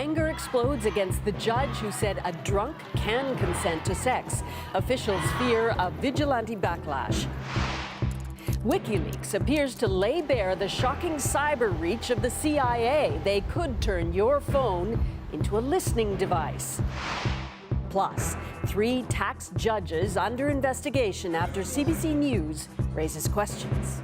Anger explodes against the judge who said a drunk can consent to sex. Officials fear a vigilante backlash. WikiLeaks appears to lay bare the shocking cyber reach of the CIA. They could turn your phone into a listening device. Plus, 3 tax judges under investigation after CBC News raises questions.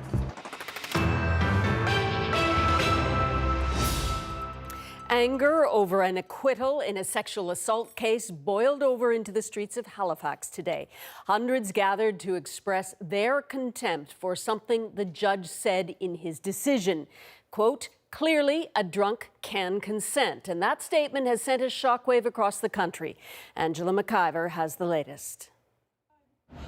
Anger over an acquittal in a sexual assault case boiled over into the streets of Halifax today. Hundreds gathered to express their contempt for something the judge said in his decision. Quote, "Clearly, a drunk can consent." And that statement has sent a shockwave across the country. Angela McIver has the latest.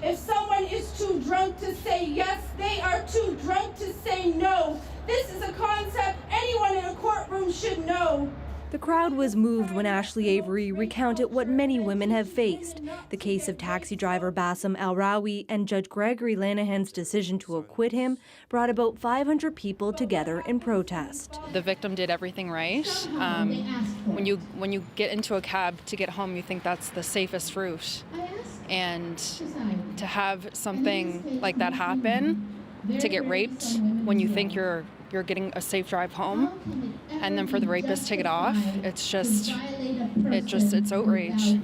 If someone is too drunk to say yes, they are too drunk to say no. This is a concept anyone in a courtroom should know. The crowd was moved when Ashley Avery recounted what many women have faced, the case of taxi driver Bassem Al-Rawi, and Judge Gregory Lanahan's decision to acquit him brought about 500 people together in protest. The victim did everything right. When you get into a cab to get home, you think that's the safest route. And to have something like that happen, to get raped when you think you're getting a safe drive home, and then for the rapist to get off, it's outrage.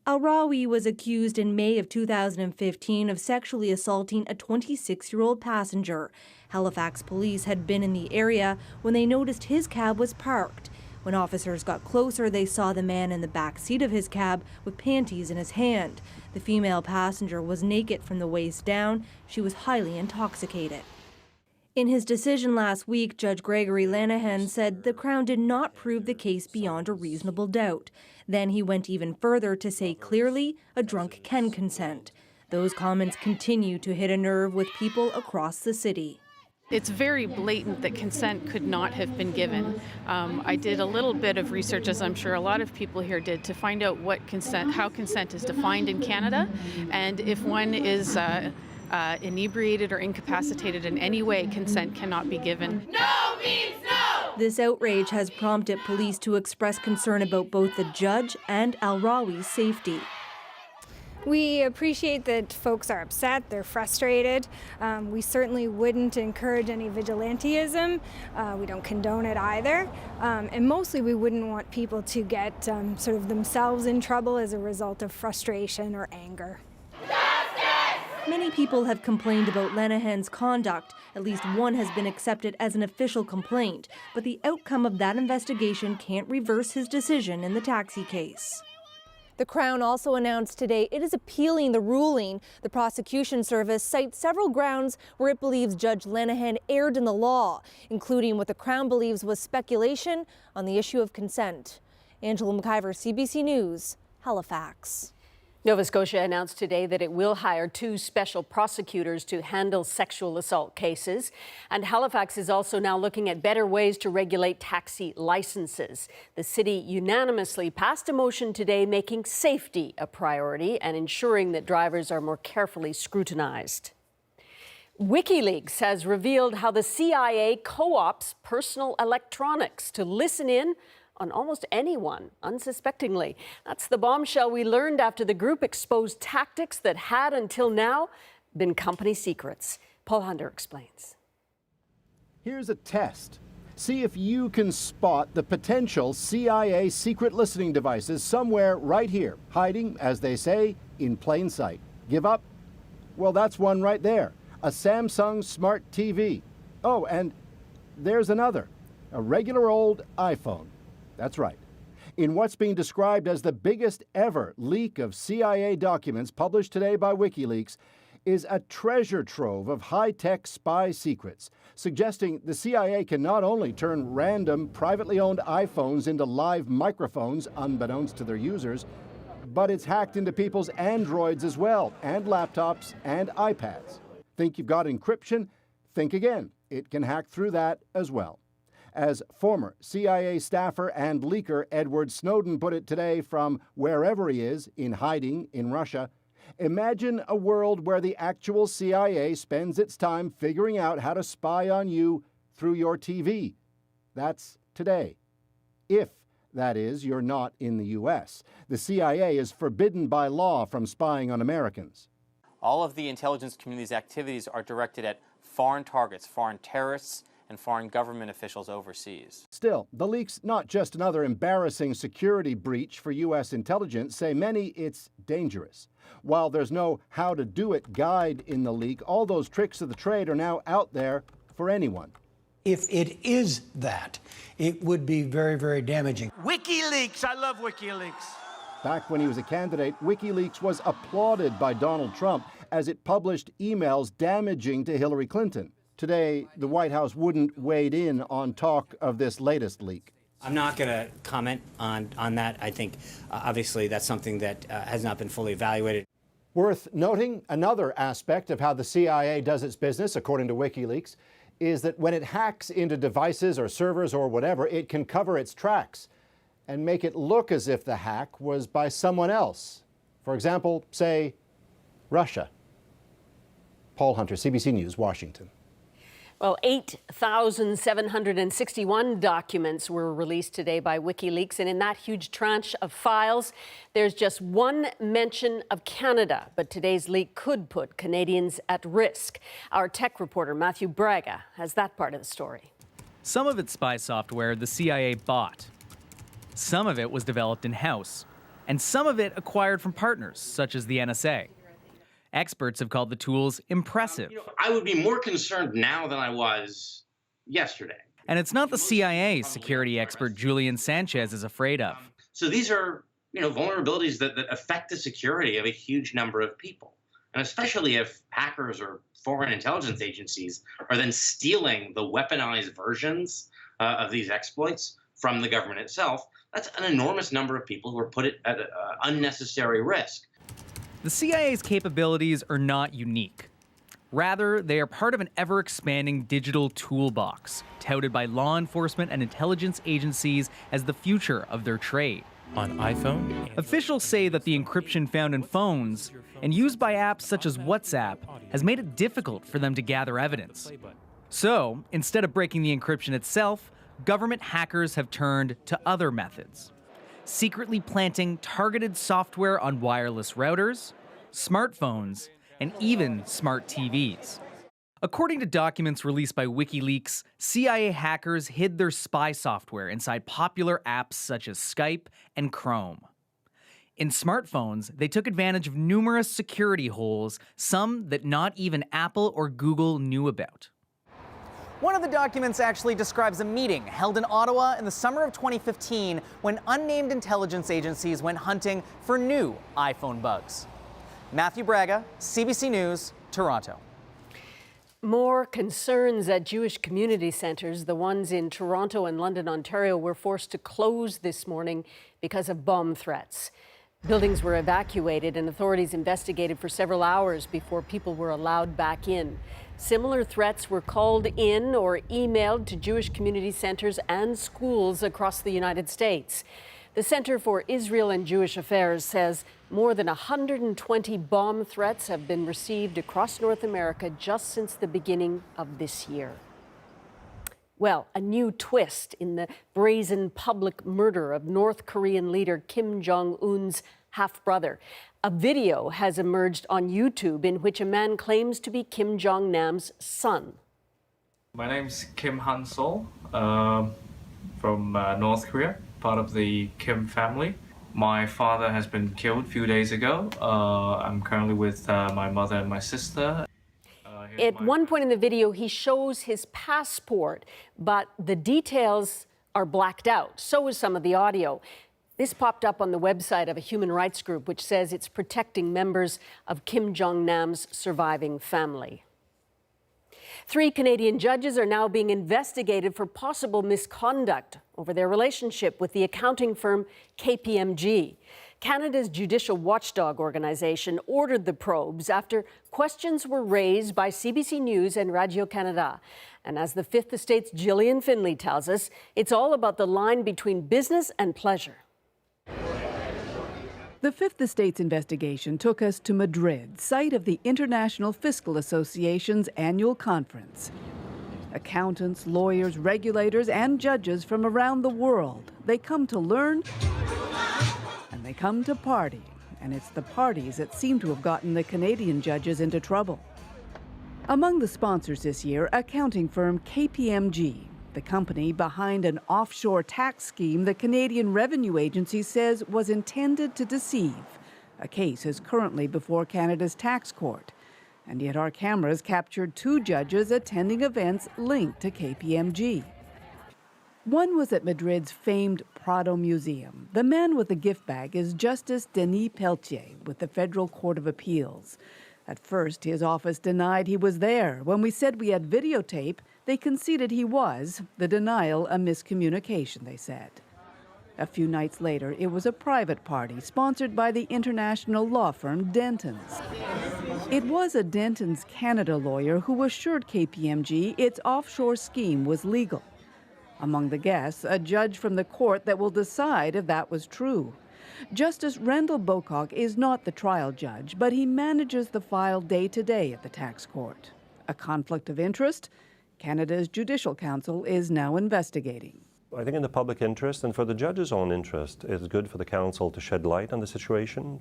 Al-Rawi was accused in May of 2015 of sexually assaulting a 26-year-old passenger. Halifax police had been in the area when they noticed his cab was parked. When officers got closer, they saw the man in the back seat of his cab with panties in his hand. The female passenger was naked from the waist down. She was highly intoxicated. In his decision last week, Judge Gregory Lanahan said the Crown did not prove the case beyond a reasonable doubt. Then he went even further to say clearly a drunk can consent. Those comments continue to hit a nerve with people across the city. It's very blatant that consent could not have been given. I did a little bit of research, as I'm sure a lot of people here did, to find out how consent is defined in Canada, and if one is inebriated or incapacitated in any way, consent cannot be given. No means no! This outrage has prompted police to express concern about both the judge and Al-Rawi's safety. We appreciate that folks are upset, they're frustrated. We certainly wouldn't encourage any vigilantism. We don't condone it either. And mostly we wouldn't want people to get sort of themselves in trouble as a result of frustration or anger. Many people have complained about Lanahan's conduct. At least one has been accepted as an official complaint. But the outcome of that investigation can't reverse his decision in the taxi case. The Crown also announced today it is appealing the ruling. The prosecution service cites several grounds where it believes Judge Lanahan erred in the law, including what the Crown believes was speculation on the issue of consent. Angela McIver, CBC News, Halifax. Nova Scotia announced today that it will hire 2 special prosecutors to handle sexual assault cases. And Halifax is also now looking at better ways to regulate taxi licenses. The city unanimously passed a motion today making safety a priority and ensuring that drivers are more carefully scrutinized. WikiLeaks has revealed how the CIA co-ops personal electronics to listen in on almost anyone, unsuspectingly. That's the bombshell we learned after the group exposed tactics that had, until now, been company secrets. Paul Hunter explains. Here's a test. See if you can spot the potential CIA secret listening devices somewhere right here, hiding, as they say, in plain sight. Give up? Well, that's one right there, a Samsung Smart TV. Oh, and there's another, a regular old iPhone. That's right. In what's being described as the biggest ever leak of CIA documents published today by WikiLeaks is a treasure trove of high-tech spy secrets, suggesting the CIA can not only turn random privately owned iPhones into live microphones unbeknownst to their users, but it's hacked into people's Androids as well, and laptops and iPads. Think you've got encryption? Think again. It can hack through that as well. As former CIA staffer and leaker Edward Snowden put it today from wherever he is, in hiding in Russia, imagine a world where the actual CIA spends its time figuring out how to spy on you through your TV. That's today. If That is, you're not in the U.S. The CIA is forbidden by law from spying on Americans. All of the intelligence community's activities are directed at foreign targets, foreign terrorists, and foreign government officials overseas. Still, the leak's not just another embarrassing security breach for U.S. intelligence. Say many, it's dangerous. While there's no how-to-do-it guide in the leak, all those tricks of the trade are now out there for anyone. If it is that, it would be very, very damaging. WikiLeaks, I love WikiLeaks. Back when he was a candidate, WikiLeaks was applauded by Donald Trump as it published emails damaging to Hillary Clinton. Today, the White House wouldn't wade in on talk of this latest leak. I'm not going to comment on that. I think, obviously, that's something that has not been fully evaluated. Worth noting, another aspect of how the CIA does its business, according to WikiLeaks, is that when it hacks into devices or servers or whatever, it can cover its tracks and make it look as if the hack was by someone else. For example, say, Russia. Paul Hunter, CBC News, Washington. Well, 8,761 documents were released today by WikiLeaks, and in that huge tranche of files, there's just one mention of Canada, but today's leak could put Canadians at risk. Our tech reporter, Matthew Braga, has that part of the story. Some of it's spy software the CIA bought. Some of it was developed in-house, and some of it acquired from partners, such as the NSA. Experts have called the tools impressive. I would be more concerned now than I was yesterday. And it's not the CIA security expert Julian Sanchez is afraid of. So these are, vulnerabilities that affect the security of a huge number of people. And especially if hackers or foreign intelligence agencies are then stealing the weaponized versions of these exploits from the government itself, that's an enormous number of people who are put at unnecessary risk. The CIA's capabilities are not unique. Rather, they are part of an ever-expanding digital toolbox, touted by law enforcement and intelligence agencies as the future of their trade. On iPhone? Officials say that the encryption found in phones and used by apps such as WhatsApp has made it difficult for them to gather evidence. So, instead of breaking the encryption itself, government hackers have turned to other methods. Secretly planting targeted software on wireless routers, smartphones, and even smart TVs. According to documents released by WikiLeaks, CIA hackers hid their spy software inside popular apps such as Skype and Chrome. In smartphones, they took advantage of numerous security holes, some that not even Apple or Google knew about. One of the documents actually describes a meeting held in Ottawa in the summer of 2015 when unnamed intelligence agencies went hunting for new iPhone bugs. Matthew Braga, CBC News, Toronto. More concerns at Jewish community centres. The ones in Toronto and London, Ontario, were forced to close this morning because of bomb threats. Buildings were evacuated and authorities investigated for several hours before people were allowed back in. Similar threats were called in or emailed to Jewish community centres and schools across the United States. The Center for Israel and Jewish Affairs says more than 120 bomb threats have been received across North America just since the beginning of this year. Well, a new twist in the brazen public murder of North Korean leader Kim Jong-un's half-brother. A video has emerged on YouTube in which a man claims to be Kim Jong-nam's son. My name's Kim Han-sol from North Korea, part of the Kim family. My father has been killed a few days ago. I'm currently with my mother and my sister. At one point in the video, he shows his passport, but the details are blacked out. So is some of the audio. This popped up on the website of a human rights group which says it's protecting members of Kim Jong-nam's surviving family. 3 Canadian judges are now being investigated for possible misconduct over their relationship with the accounting firm KPMG. Canada's judicial watchdog organization ordered the probes after questions were raised by CBC News and Radio-Canada. And as the Fifth Estate's Gillian Finley tells us, it's all about the line between business and pleasure. The Fifth Estate's investigation took us to Madrid, site of the International Fiscal Association's annual conference. Accountants, lawyers, regulators, and judges from around the world They come to learn and they come to party. And it's the parties that seem to have gotten the Canadian judges into trouble. Among the sponsors this year, accounting firm KPMG, the company behind an offshore tax scheme the Canadian Revenue Agency says was intended to deceive. A case is currently before Canada's tax court. And yet our cameras captured 2 judges attending events linked to KPMG. One was at Madrid's famed Prado Museum. The man with the gift bag is Justice Denis Pelletier with the Federal Court of Appeals. At first, his office denied he was there. When we said we had videotape, they conceded he was. The denial a miscommunication, they said. A few nights later, it was a private party sponsored by the international law firm Dentons. It was a Dentons Canada lawyer who assured KPMG its offshore scheme was legal. Among the guests, a judge from the court that will decide if that was true. Justice Randall Bocock is not the trial judge, but he manages the file day to day at the tax court. A conflict of interest? Canada's Judicial Council is now investigating. I think in the public interest and for the judge's own interest, it's good for the council to shed light on the situation,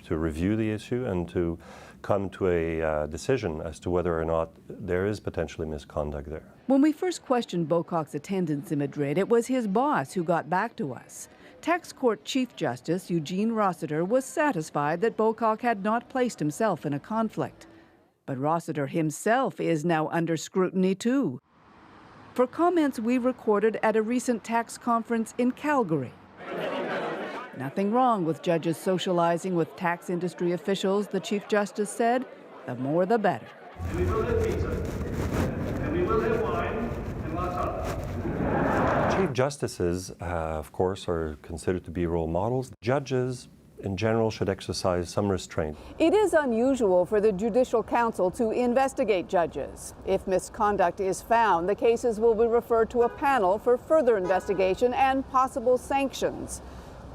to review the issue and to come to a decision as to whether or not there is potentially misconduct there. When we first questioned Bocock's attendance in Madrid, it was his boss who got back to us. Tax Court Chief Justice Eugene Rossiter was satisfied that Bocock had not placed himself in a conflict. But Rossiter himself is now under scrutiny too, for comments we recorded at a recent tax conference in Calgary. Nothing wrong with judges socializing with tax industry officials, the Chief Justice said. The more the better. And we will have pizza. And we will have wine and lots of it. Chief Justices, of course, are considered to be role models. Judges, in general, should exercise some restraint. It is unusual for the Judicial Council to investigate judges. If misconduct is found, the cases will be referred to a panel for further investigation and possible sanctions.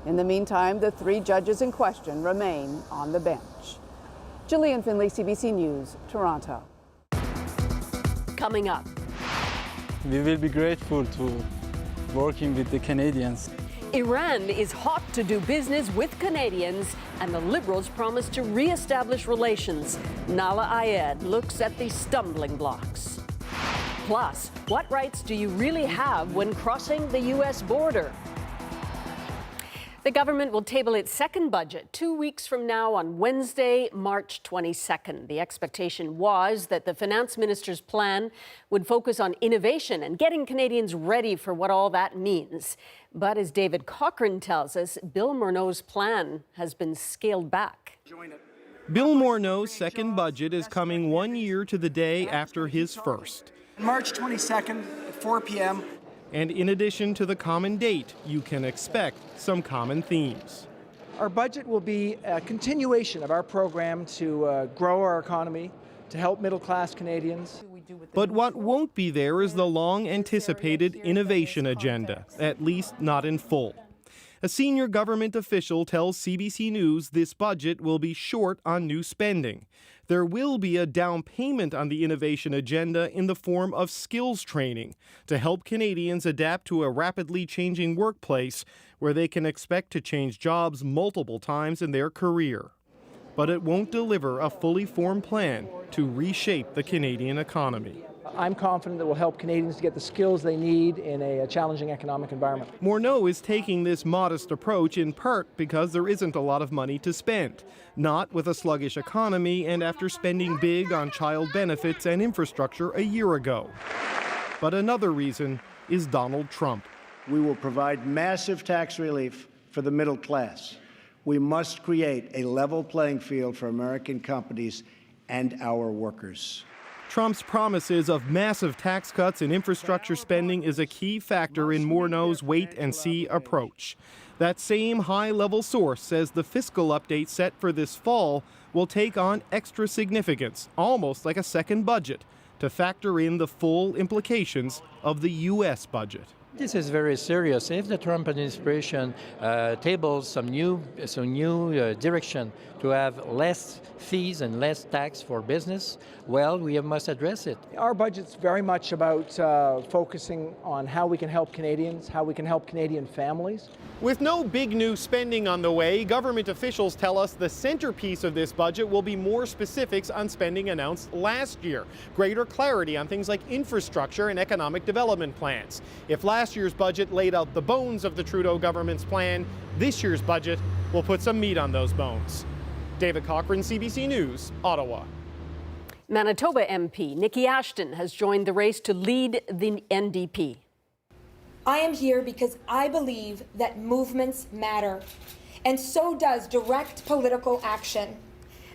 In the meantime, the 3 judges in question remain on the bench. Gillian Finley, CBC News, Toronto. Coming up. We will be grateful to working with the Canadians. Iran is hot to do business with Canadians, and the Liberals promise to re-establish relations. Nala Ayed looks at the stumbling blocks. Plus, what rights do you really have when crossing the U.S. border? The government will table its second budget 2 weeks from now on Wednesday, March 22nd. The expectation was that the finance minister's plan would focus on innovation and getting Canadians ready for what all that means. But as David Cochrane tells us, Bill Morneau's plan has been scaled back. Bill Morneau's second budget is coming 1 year to the day after his first. March 22nd at 4 p.m. And in addition to the common date, you can expect some common themes. Our budget will be a continuation of our program to grow our economy, to help middle-class Canadians. But what won't be there is the long-anticipated innovation agenda, at least not in full. A senior government official tells CBC News this budget will be short on new spending. There will be a down payment on the innovation agenda in the form of skills training to help Canadians adapt to a rapidly changing workplace where they can expect to change jobs multiple times in their career. But it won't deliver a fully formed plan to reshape the Canadian economy. I'm confident that will help Canadians to get the skills they need in a challenging economic environment. Morneau is taking this modest approach in part because there isn't a lot of money to spend, not with a sluggish economy and after spending big on child benefits and infrastructure a year ago. But another reason is Donald Trump. We will provide massive tax relief for the middle class. We must create a level playing field for American companies and our workers. Trump's promises of massive tax cuts and infrastructure spending is a key factor in Morneau's wait-and-see approach. That same high-level source says the fiscal update set for this fall will take on extra significance, almost like a second budget, to factor in the full implications of the U.S. budget. This is very serious. If the Trump administration tables some new direction to have less fees and less tax for business, well, we must address it. Our budget's very much about focusing on how we can help Canadians, how we can help Canadian families. With no big new spending on the way, government officials tell us the centerpiece of this budget will be more specifics on spending announced last year, greater clarity on things like infrastructure and economic development plans. If last year's budget laid out the bones of the Trudeau government's plan, this year's budget will put some meat on those bones. David Cochran, CBC News, Ottawa. Manitoba MP Nikki Ashton has joined the race to lead the NDP. I am here because I believe that movements matter, and so does direct political action.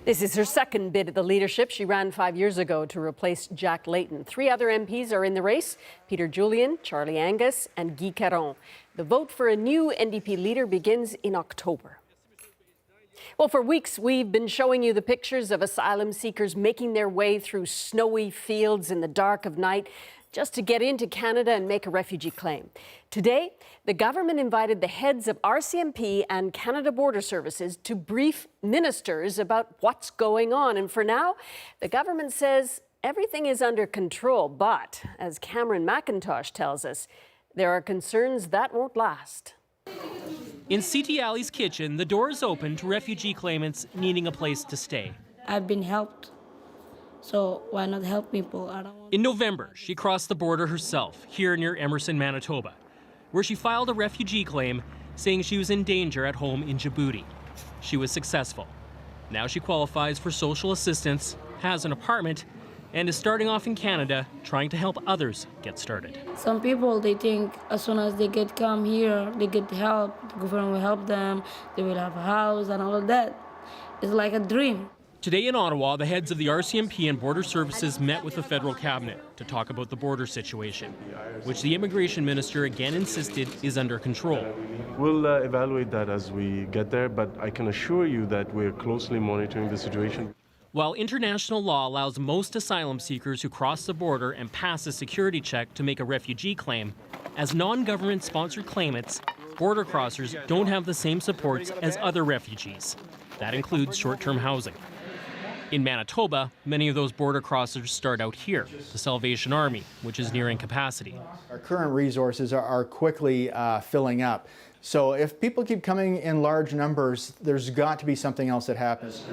This is her second bid at the leadership. She ran 5 years ago to replace Jack Layton. 3 other MPs are in the race: Peter Julian, Charlie Angus, and Guy Caron. The vote for a new NDP leader begins in October. Well, for weeks, we've been showing you the pictures of asylum seekers making their way through snowy fields in the dark of night just to get into Canada and make a refugee claim. Today, the government invited the heads of RCMP and Canada Border Services to brief ministers about what's going on. And for now, the government says everything is under control. But, as Cameron McIntosh tells us, there are concerns that won't last. In C.T. Alley's kitchen, the door is open to refugee claimants needing a place to stay. I've been helped, so why not help people? In November, she crossed the border herself, here near Emerson, Manitoba, where she filed a refugee claim saying she was in danger at home in Djibouti. She was successful. Now she qualifies for social assistance, has an apartment, and is starting off in Canada, trying to help others get started. Some people, they think as soon as they come here, they get help, the government will help them, they will have a house and all of that. It's like a dream. Today in Ottawa, the heads of the RCMP and Border Services met with the federal cabinet to talk about the border situation, which the immigration minister again insisted is under control. We'll evaluate that as we get there, but I can assure you that we're closely monitoring the situation. While international law allows most asylum seekers who cross the border and pass a security check to make a refugee claim, as non-government sponsored claimants, border crossers don't have the same supports as other refugees. That includes short-term housing. In Manitoba, many of those border crossers start out here, the Salvation Army, which is nearing capacity. Our current resources are quickly filling up. So if people keep coming in large numbers, there's got to be something else that happens.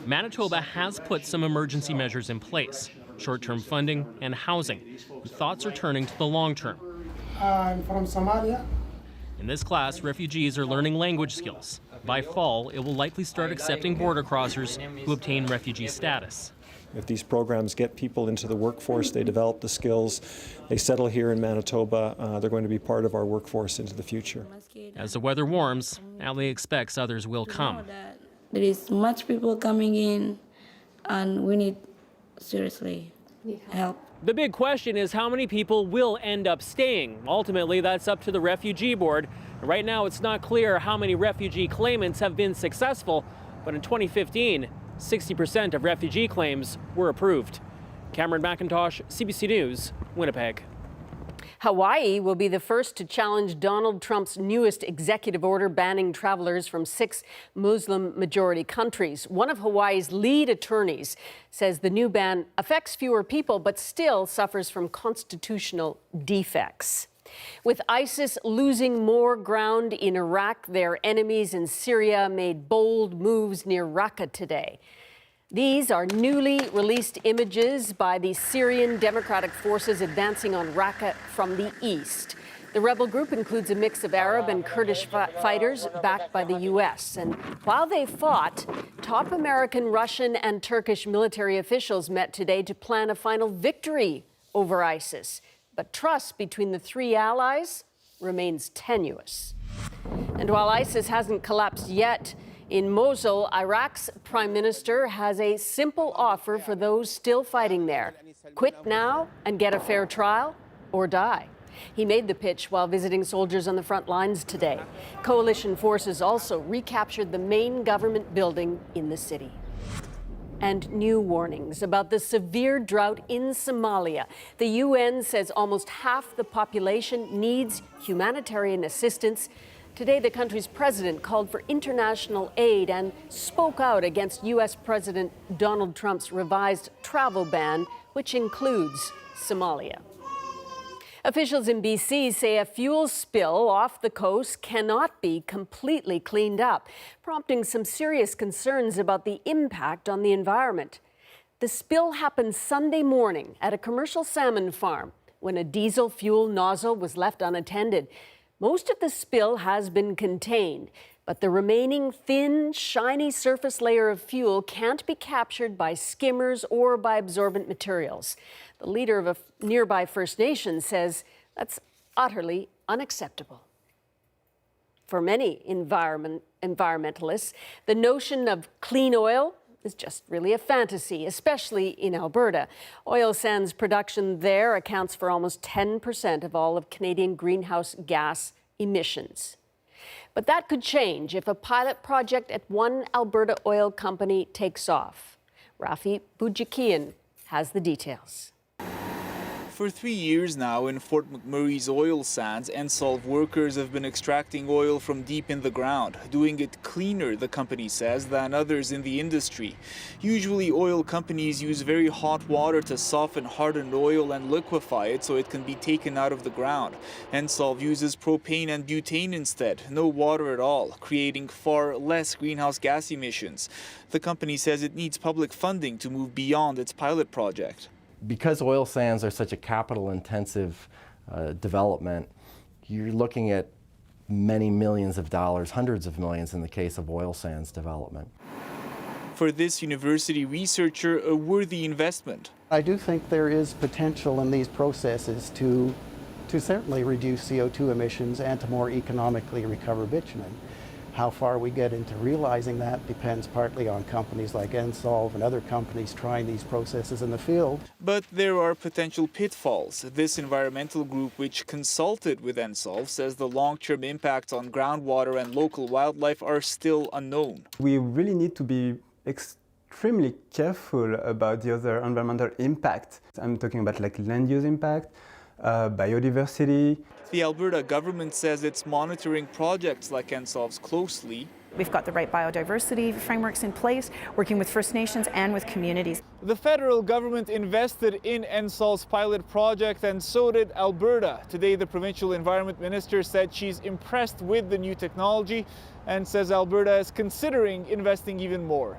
Manitoba has put some emergency measures in place, short-term funding and housing. Thoughts are turning to the long term. I'm from Somalia. In this class, refugees are learning language skills. By fall, it will likely start accepting border crossers who obtain refugee status. If these programs get people into the workforce, they develop the skills, they settle here in Manitoba, they're going to be part of our workforce into the future. As the weather warms, Ali expects others will come. There is much people coming in, and we need, seriously, help. The big question is how many people will end up staying. Ultimately, that's up to the Refugee Board. Right now, it's not clear how many refugee claimants have been successful, but in 2015, 60% of refugee claims were approved. Cameron McIntosh, CBC News, Winnipeg. Hawaii will be the first to challenge Donald Trump's newest executive order banning travelers from 6 Muslim-majority countries. One of Hawaii's lead attorneys says the new ban affects fewer people but still suffers from constitutional defects. With ISIS losing more ground in Iraq, their enemies in Syria made bold moves near Raqqa today. These are newly released images by the Syrian Democratic Forces advancing on Raqqa from the east. The rebel group includes a mix of Arab and Kurdish fighters backed by the U.S. And while they fought, top American, Russian, and Turkish military officials met today to plan a final victory over ISIS. But trust between the 3 allies remains tenuous. And while ISIS hasn't collapsed yet, in Mosul, Iraq's prime minister has a simple offer for those still fighting there. Quit now and get a fair trial, or die. He made the pitch while visiting soldiers on the front lines today. Coalition forces also recaptured the main government building in the city. And new warnings about the severe drought in Somalia. The UN says almost half the population needs humanitarian assistance. Today, the country's president called for international aid and spoke out against U.S. President Donald Trump's revised travel ban, which includes Somalia. Officials in BC say a fuel spill off the coast cannot be completely cleaned up, prompting some serious concerns about the impact on the environment. The spill happened Sunday morning at a commercial salmon farm when a diesel fuel nozzle was left unattended. Most of the spill has been contained, but the remaining thin, shiny surface layer of fuel can't be captured by skimmers or by absorbent materials. The leader of a nearby First Nation says that's utterly unacceptable. For many environmentalists, the notion of clean oil is just really a fantasy, especially in Alberta. Oil sands production there accounts for almost 10% of all of Canadian greenhouse gas emissions. But that could change if a pilot project at one Alberta oil company takes off. Rafi Boudjikian has the details. For 3 years now in Fort McMurray's oil sands, Ensolve workers have been extracting oil from deep in the ground, doing it cleaner, the company says, than others in the industry. Usually oil companies use very hot water to soften hardened oil and liquefy it so it can be taken out of the ground. Ensolve uses propane and butane instead, no water at all, creating far less greenhouse gas emissions. The company says it needs public funding to move beyond its pilot project. Because oil sands are such a capital-intensive development, you're looking at many millions of dollars, hundreds of millions in the case of oil sands development. For this university researcher, a worthy investment. I do think there is potential in these processes to certainly reduce CO2 emissions and to more economically recover bitumen. How far we get into realizing that depends partly on companies like Ensolve and other companies trying these processes in the field. But there are potential pitfalls. This environmental group, which consulted with Ensolve, says the long-term impacts on groundwater and local wildlife are still unknown. We really need to be extremely careful about the other environmental impact. I'm talking about like land use impact, biodiversity. The Alberta government says it's monitoring projects like Ensolve's closely. We've got the right biodiversity frameworks in place, working with First Nations and with communities. The federal government invested in Ensolve's pilot project, and so did Alberta. Today, the provincial environment minister said she's impressed with the new technology and says Alberta is considering investing even more.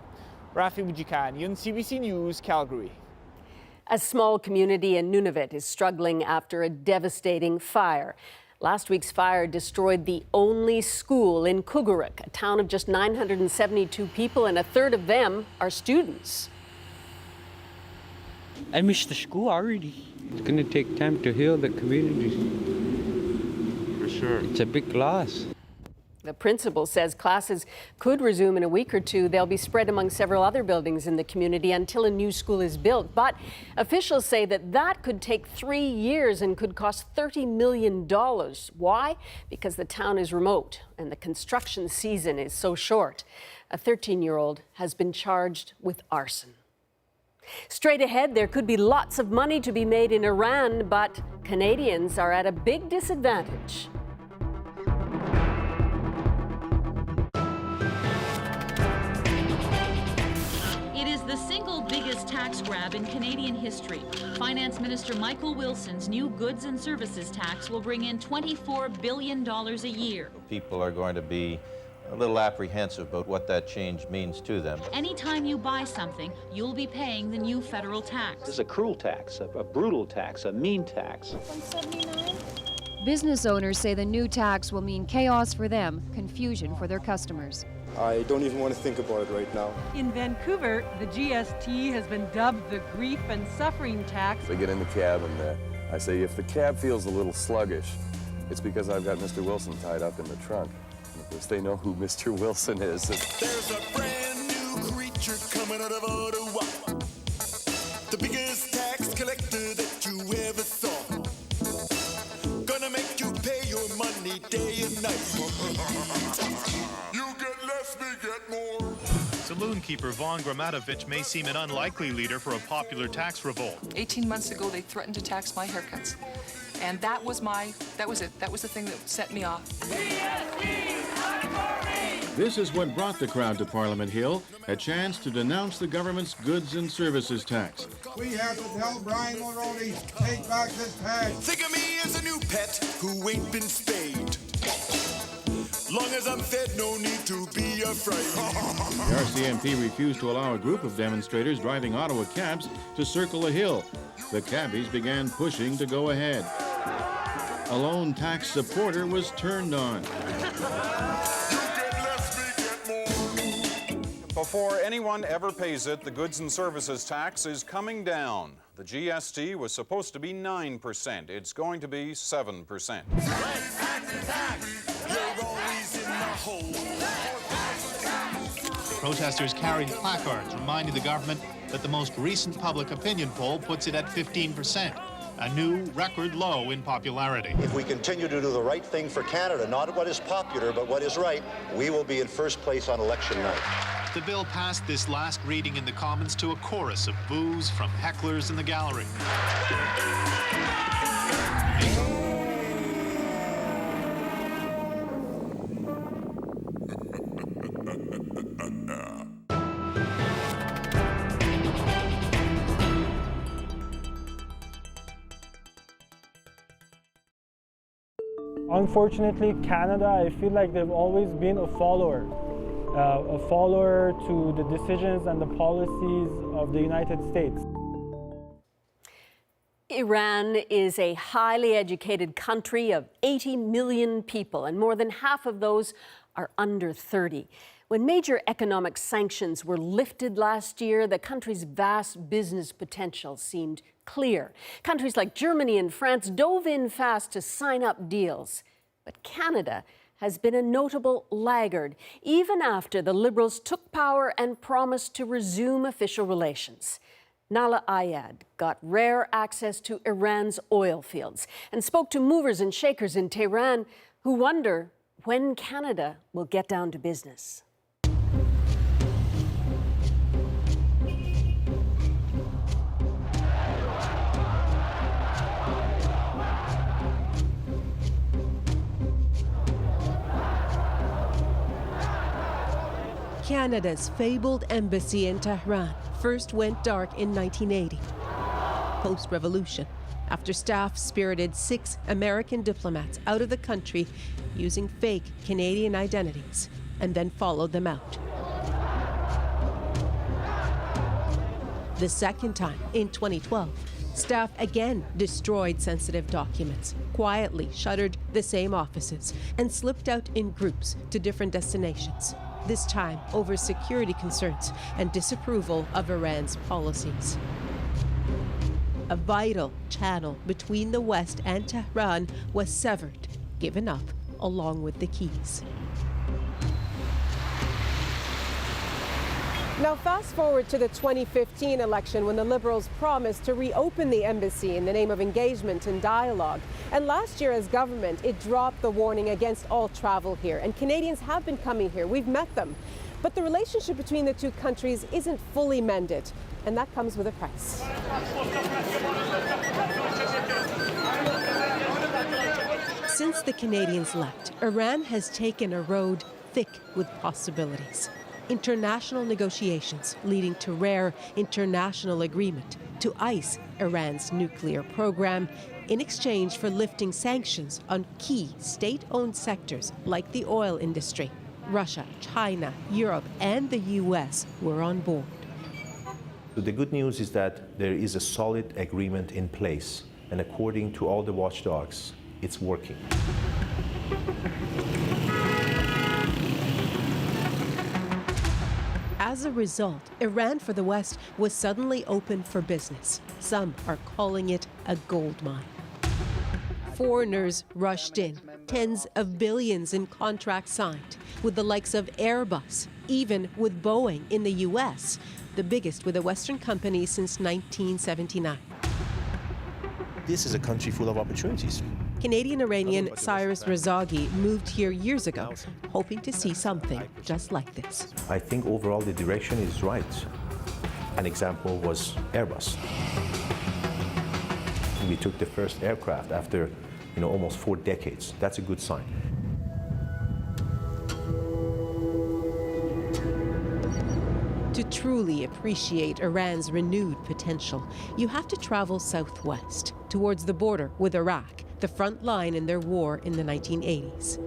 Rafi Boudjikian, CBC News, Calgary. A small community in Nunavut is struggling after a devastating fire. Last week's fire destroyed the only school in Kugaruk, a town of just 972 people, and a third of them are students. I miss the school already. It's going to take time to heal the community. For sure. It's a big loss. The principal says classes could resume in a week or two. They'll be spread among several other buildings in the community until a new school is built. But officials say that could take 3 years and could cost $30 million. Why? Because the town is remote and the construction season is so short. A 13-year-old has been charged with arson. Straight ahead, there could be lots of money to be made in Iran, but Canadians are at a big disadvantage. The single biggest tax grab in Canadian history. Finance Minister Michael Wilson's new goods and services tax will bring in $24 billion a year. People are going to be a little apprehensive about what that change means to them. Anytime you buy something, you'll be paying the new federal tax. This is a cruel tax, a brutal tax, a mean tax. Business owners say the new tax will mean chaos for them, confusion for their customers. I don't even want to think about it right now. In Vancouver, the GST has been dubbed the grief and suffering tax. I get in the cab and I say, if the cab feels a little sluggish, it's because I've got Mr. Wilson tied up in the trunk. And of course, they know who Mr. Wilson is. There's a brand new creature coming out of Ottawa. The biggest tax collector that you ever saw. Gonna make you pay your money day and night. You get less, we get more. saloon keeper Von Gramatovich may seem an unlikely leader for a popular tax revolt. 18 months ago, they threatened to tax my haircuts. And that was it. That was the thing that set me off. This is what brought the crowd to Parliament Hill, a chance to denounce the government's goods and services tax. We have to tell Brian Mulroney, take back this tax. Think of me as a new pet who ain't been spayed. Long as I'm fed, no need to be afraid. The RCMP refused to allow a group of demonstrators driving Ottawa cabs to circle the hill. The cabbies began pushing to go ahead. A lone tax supporter was turned on. Before anyone ever pays it, the goods and services tax is coming down. The GST was supposed to be 9%. It's going to be 7%. Protesters carried placards reminding the government that the most recent public opinion poll puts it at 15%, a new record low in popularity. If we continue to do the right thing for Canada, not what is popular, but what is right, we will be in first place on election night. The bill passed this last reading in the Commons to a chorus of boos from hecklers in the gallery. Unfortunately, Canada, I feel like they've always been a follower to the decisions and the policies of the United States. Iran is a highly educated country of 80 million people, and more than half of those are under 30. When major economic sanctions were lifted last year, the country's vast business potential seemed clear. Countries like Germany and France dove in fast to sign up deals. But Canada has been a notable laggard, even after the Liberals took power and promised to resume official relations. Nala Ayad got rare access to Iran's oil fields and spoke to movers and shakers in Tehran who wonder when Canada will get down to business. Canada's fabled embassy in Tehran first went dark in 1980, post-revolution, after staff spirited 6 American diplomats out of the country using fake Canadian identities and then followed them out. The second time, in 2012, staff again destroyed sensitive documents, quietly shuttered the same offices, and slipped out in groups to different destinations, this time over security concerns and disapproval of Iran's policies. A vital channel between the West and Tehran was severed, given up, along with the keys. Now fast forward to the 2015 election when the Liberals promised to reopen the embassy in the name of engagement and dialogue. And last year as government, it dropped the warning against all travel here. And Canadians have been coming here. We've met them. But the relationship between the two countries isn't fully mended. And that comes with a price. Since the Canadians left, Iran has taken a road thick with possibilities. International negotiations leading to rare international agreement to ice Iran's nuclear program in exchange for lifting sanctions on key state-owned sectors like the oil industry. Russia, China, Europe, and the U.S. were on board. The good news is that there is a solid agreement in place, and according to all the watchdogs, it's working. As a result, Iran for the West was suddenly open for business. Some are calling it a gold mine. Foreigners rushed in, tens of billions in contracts signed, with the likes of Airbus, even with Boeing in the U.S., the biggest with a Western company since 1979. This is a country full of opportunities. Canadian-Iranian Cyrus Rezaghi moved here years ago, hoping to see something just like this. I think overall the direction is right. An example was Airbus. We took the first aircraft after almost 4 decades. That's a good sign. To truly appreciate Iran's renewed potential, you have to travel southwest, towards the border with Iraq, the front line in their war in the 1980s.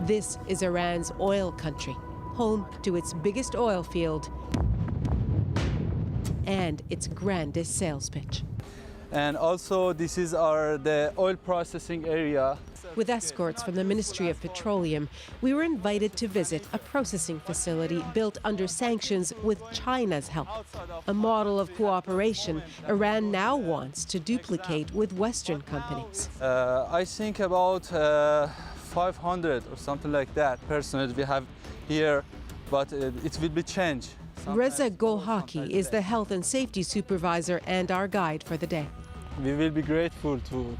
This is Iran's oil country, home to its biggest oil field and its grandest sales pitch. And also, this is the oil processing area. With escorts from the Ministry of Petroleum, we were invited to visit a processing facility built under sanctions with China's help, a model of cooperation Iran now wants to duplicate with Western companies. I think about 500 or something like that personnel we have here, but it will be changed. Reza Golhaki is the health and safety supervisor and our guide for the day. We will be grateful to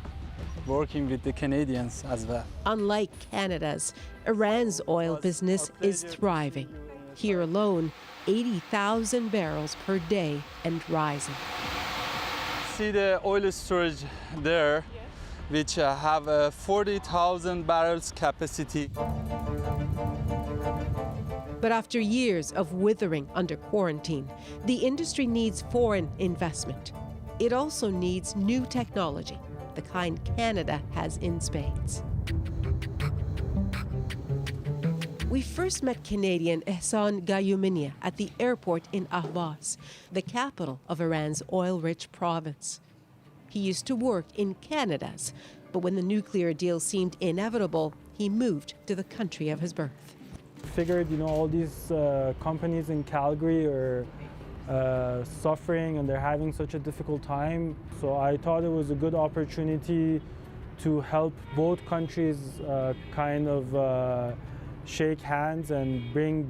working with the Canadians as well. Unlike Canada's, Iran's oil business is thriving. Here alone, 80,000 barrels per day and rising. See the oil storage there, which have 40,000 barrels capacity. But after years of withering under quarantine, the industry needs foreign investment. It also needs new technology, the kind Canada has in spades. We first met Canadian Ehsan Gayouminia at the airport in Ahvaz, the capital of Iran's oil-rich province. He used to work in Canada's, but when the nuclear deal seemed inevitable, he moved to the country of his birth. Figured, all these companies in Calgary are suffering and they're having such a difficult time. So I thought it was a good opportunity to help both countries shake hands and bring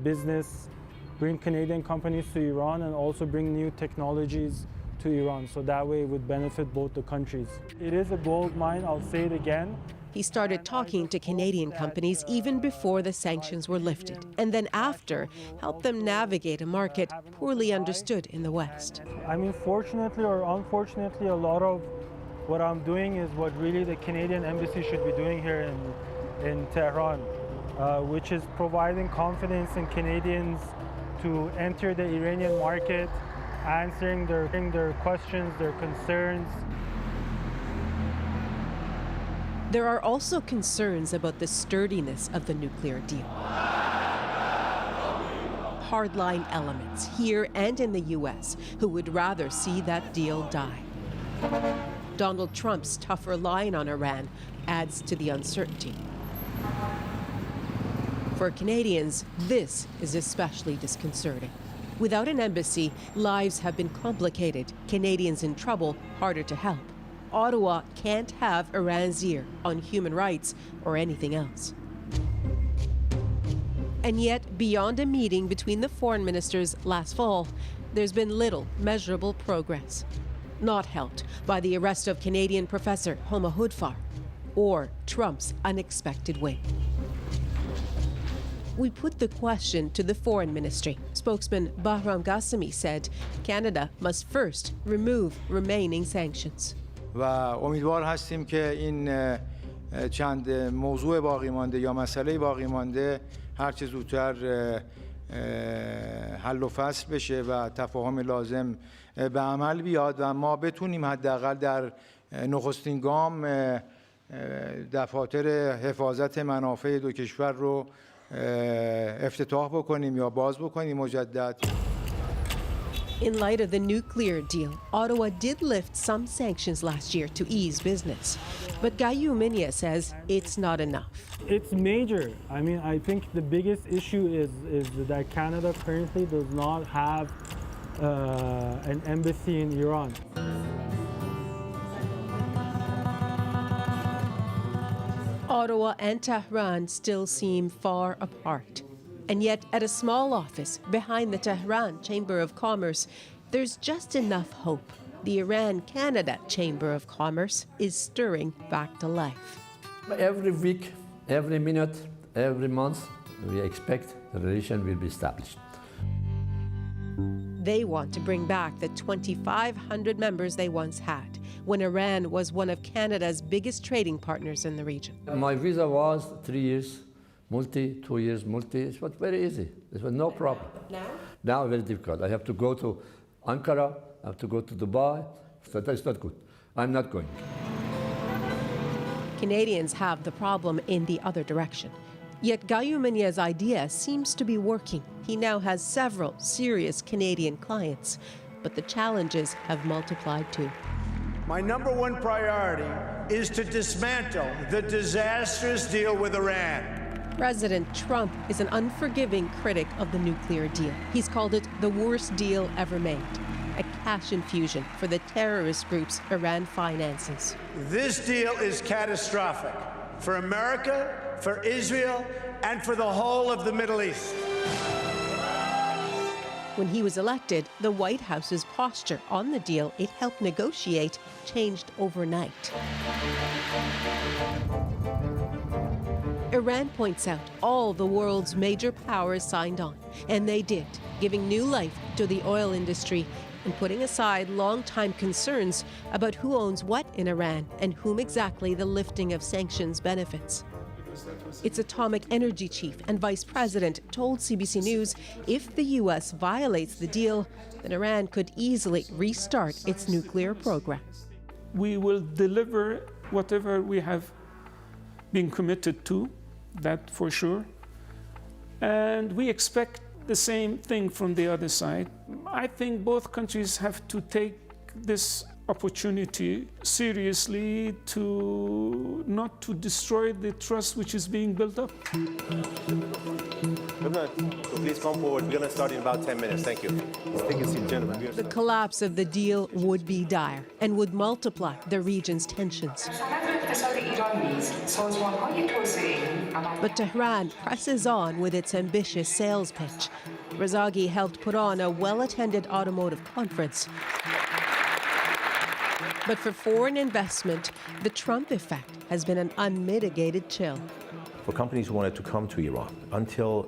Canadian companies to Iran and also bring new technologies to Iran. So that way it would benefit both the countries. It is a gold mine, I'll say it again. He started talking to Canadian companies even before the sanctions were lifted, and then after, helped them navigate a market poorly understood in the West. I mean, fortunately or unfortunately, a lot of what I'm doing is what really the Canadian embassy should be doing here in Tehran, which is providing confidence in Canadians to enter the Iranian market, answering their questions, their concerns. There are also concerns about the sturdiness of the nuclear deal. Hardline elements here and in the U.S. who would rather see that deal die. Donald Trump's tougher line on Iran adds to the uncertainty. For Canadians, this is especially disconcerting. Without an embassy, lives have been complicated. Canadians in trouble, harder to help. Ottawa can't have Iran's ear on human rights or anything else. And yet, beyond a meeting between the foreign ministers last fall, there's been little measurable progress. Not helped by the arrest of Canadian professor Homa Hoodfar or Trump's unexpected win. We put the question to the foreign ministry. Spokesman Bahram Ghassemi said Canada must first remove remaining sanctions. و امیدوار هستیم که این چند موضوع باقی مانده یا مسئله باقی مانده هر چه زودتر حل و فصل بشه و تفاهم لازم به عمل بیاد و ما بتونیم حداقل در نخستین گام دفاتر حفاظت منافع دو کشور رو افتتاح بکنیم یا باز بکنیم مجدد. In light of the nuclear deal, Ottawa did lift some sanctions last year to ease business. But Gayouminia says it's not enough. It's major. I mean, I think the biggest issue is that Canada currently does not have an embassy in Iran. Ottawa and Tehran still seem far apart. And yet, at a small office behind the Tehran Chamber of Commerce, there's just enough hope. the Iran-Canada Chamber of Commerce is stirring back to life. Every week, every minute, every month, we expect the relation will be established. They want to bring back the 2,500 members they once had, when Iran was one of Canada's biggest trading partners in the region. My visa was 3 years, multi, 2 years, multi. It was very easy. It was no problem. Now very difficult. I have to go to Ankara, I have to go to Dubai. So that's not good. I'm not going. Canadians have the problem in the other direction. Yet Gayumania's idea seems to be working. He now has several serious Canadian clients, but the challenges have multiplied too. My number one priority is to dismantle the disastrous deal with Iran. President Trump is an unforgiving critic of the nuclear deal. He's called it the worst deal ever made, a cash infusion for the terrorist groups Iran finances. This deal is catastrophic for America, for Israel, and for the whole of the Middle East. When he was elected, the White House's posture on the deal it helped negotiate changed overnight. Iran points out all the world's major powers signed on, and they did, giving new life to the oil industry and putting aside long-time concerns about who owns what in Iran and whom exactly the lifting of sanctions benefits. Its atomic energy chief and vice president told CBC News if the U.S. violates the deal, then Iran could easily restart its nuclear program. We will deliver whatever we have been committed to, that for sure. And we expect the same thing from the other side. I think both countries have to take this opportunity seriously to not to destroy the trust which is being built up. So please come forward. We're going to start in about 10 minutes. Thank you. Take a seat, gentlemen. The collapse of the deal would be dire and would multiply the region's tensions. But Tehran presses on with its ambitious sales pitch. Razagi helped put on a well-attended automotive conference. But for foreign investment, the Trump effect has been an unmitigated chill. For companies who wanted to come to Iran until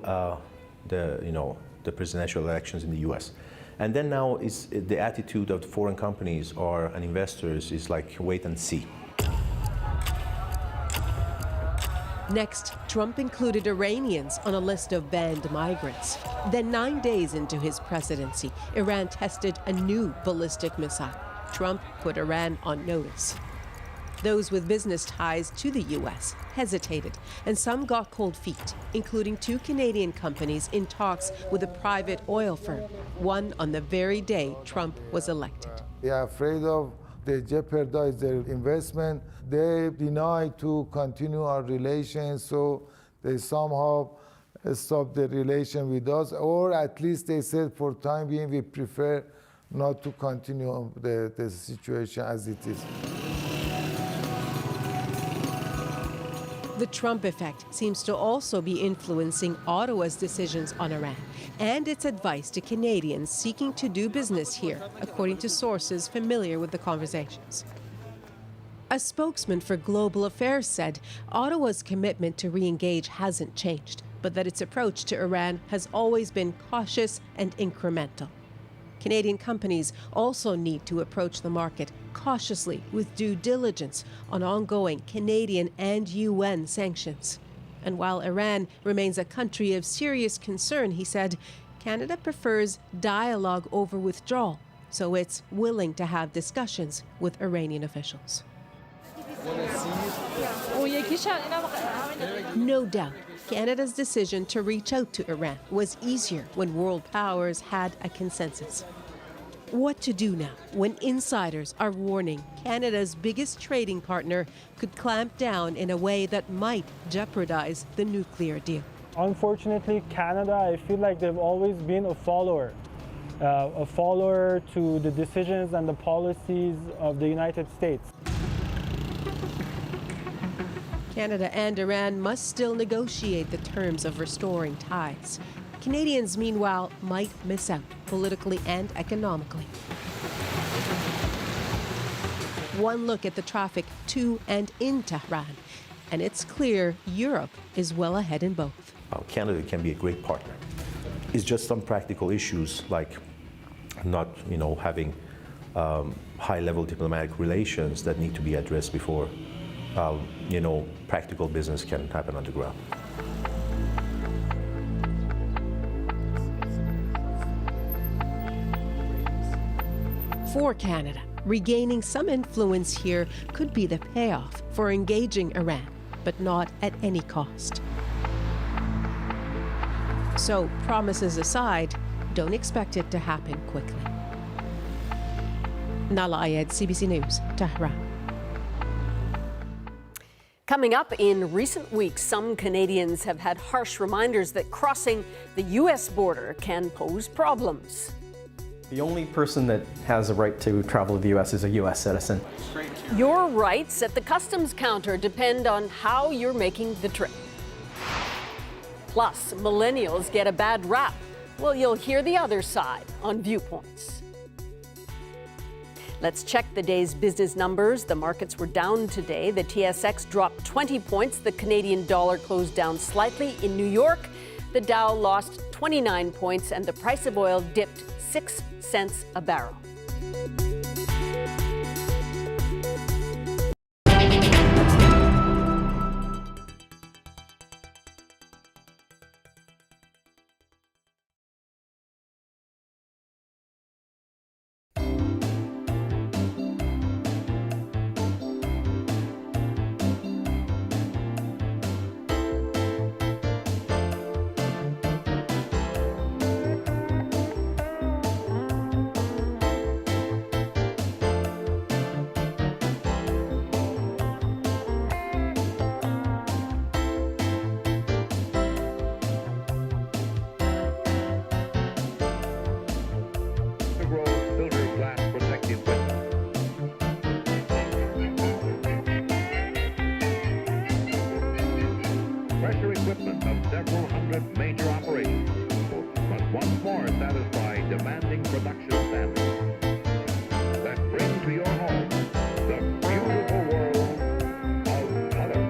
the presidential elections in the U.S. And then now is the attitude of the foreign companies and investors is like wait and see. Next, Trump included Iranians on a list of banned migrants. Then 9 days into his presidency, Iran tested a new ballistic missile. Trump put Iran on notice. Those with business ties to the U.S. hesitated, and some got cold feet, including 2 Canadian companies in talks with a private oil firm, one on the very day Trump was elected. They are afraid of they jeopardize their investment. They deny to continue our relations, so they somehow stop the relation with us, or at least they said for time being we prefer not to continue the situation as it is. The Trump effect seems to also be influencing Ottawa's decisions on Iran and its advice to Canadians seeking to do business here, according to sources familiar with the conversations. A spokesman for Global Affairs said Ottawa's commitment to re-engage hasn't changed, but that its approach to Iran has always been cautious and incremental. Canadian companies also need to approach the market cautiously with due diligence on ongoing Canadian and UN sanctions. And while Iran remains a country of serious concern, he said, Canada prefers dialogue over withdrawal, so it's willing to have discussions with Iranian officials. No doubt, Canada's decision to reach out to Iran was easier when world powers had a consensus. What to do now when insiders are warning Canada's biggest trading partner could clamp down in a way that might jeopardize the nuclear deal? Unfortunately, Canada, I feel like they've always been a follower to the decisions and the policies of the United States. Canada and Iran must still negotiate the terms of restoring ties. Canadians, meanwhile, might miss out politically and economically. One look at the traffic to and in Tehran, and it's clear Europe is well ahead in both. Canada can be a great partner. It's just some practical issues like not, having high-level diplomatic relations that need to be addressed before, practical business can happen on the ground. For Canada, regaining some influence here could be the payoff for engaging Iran, but not at any cost. So, promises aside, don't expect it to happen quickly. Nala Ayed, CBC News, Tehran. Coming up, in recent weeks, some Canadians have had harsh reminders that crossing the U.S. border can pose problems. The only person that has a right to travel to the U.S. is a U.S. citizen. Your rights at the customs counter depend on how you're making the trip. Plus, millennials get a bad rap. Well, you'll hear the other side on Viewpoints. Let's check the day's business numbers. The markets were down today. The TSX dropped 20 points. The Canadian dollar closed down slightly. In New York, the Dow lost 29 points and the price of oil dipped 6 cents a barrel. Pressure equipment of several hundred major operations must once more satisfy demanding production standards that bring to your home the beautiful world of color.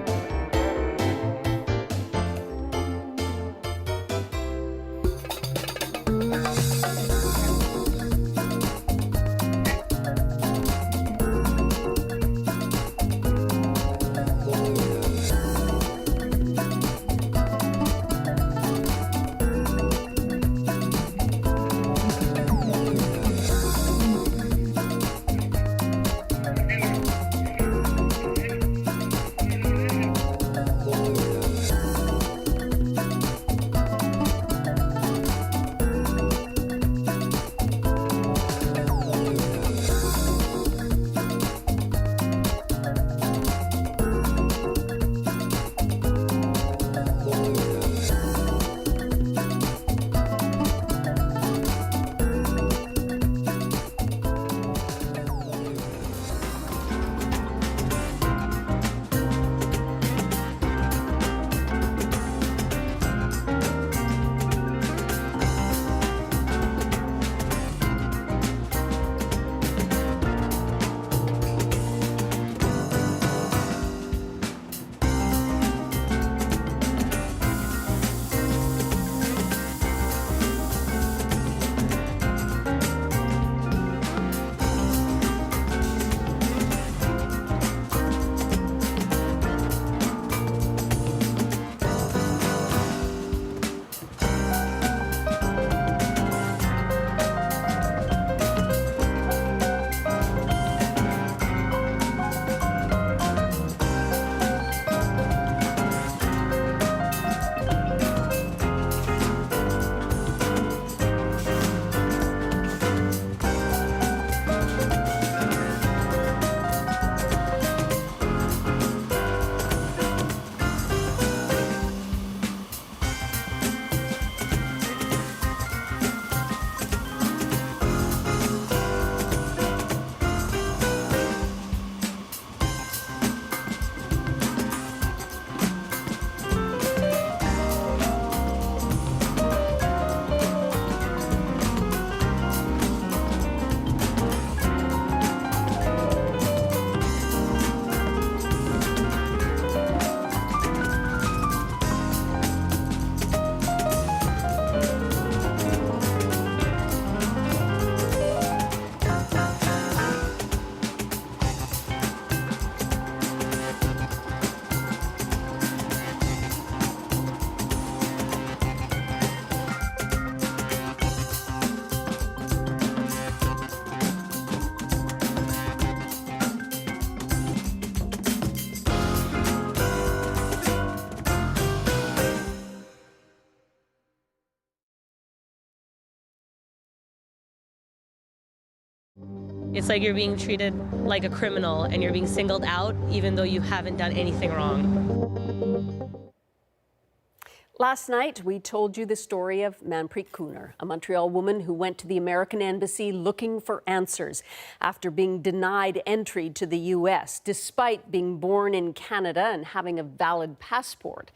It's like you're being treated like a criminal and you're being singled out even though you haven't done anything wrong. Last night, we told you the story of Manpreet Kunar, a Montreal woman who went to the American embassy looking for answers after being denied entry to the U.S., despite being born in Canada and having a valid passport.